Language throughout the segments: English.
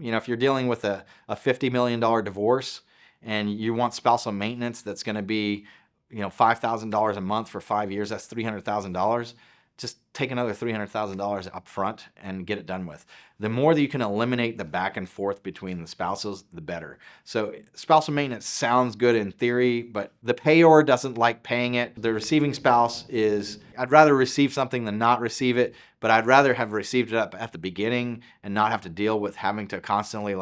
if you're dealing with a $50 million divorce and you want spousal maintenance that's going to be, $5,000 a month for 5 years, that's $300,000. Just take another $300,000 up front and get it done with. The more that you can eliminate the back and forth between the spouses, the better. So spousal maintenance sounds good in theory, but the payor doesn't like paying it. The receiving spouse I'd rather receive something than not receive it, but I'd rather have received it up at the beginning and not have to deal with having to constantly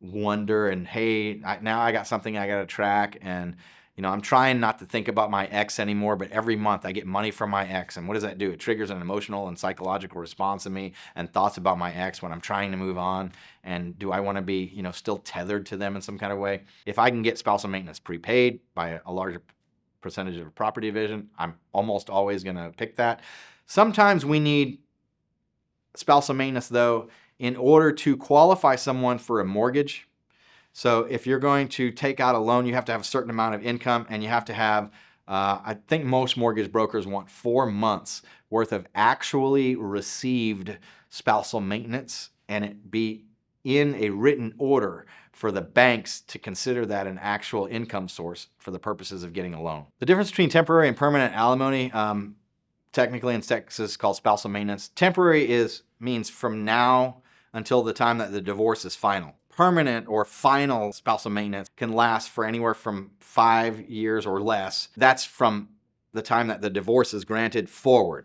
wonder and, hey, now I got something I got to track. And I'm trying not to think about my ex anymore, but every month I get money from my ex. And what does that do? It triggers an emotional and psychological response in me and thoughts about my ex when I'm trying to move on. And do I want to be, still tethered to them in some kind of way? If I can get spousal maintenance prepaid by a larger percentage of a property division, I'm almost always going to pick that. Sometimes we need spousal maintenance, though, in order to qualify someone for a mortgage. So if you're going to take out a loan, you have to have a certain amount of income, and you have to have, I think most mortgage brokers want 4 months worth of actually received spousal maintenance, and it be in a written order for the banks to consider that an actual income source for the purposes of getting a loan. The difference between temporary and permanent alimony, technically in Texas, is called spousal maintenance. Temporary means from now until the time that the divorce is final. Permanent or final spousal maintenance can last for anywhere from 5 years or less. That's from the time that the divorce is granted forward.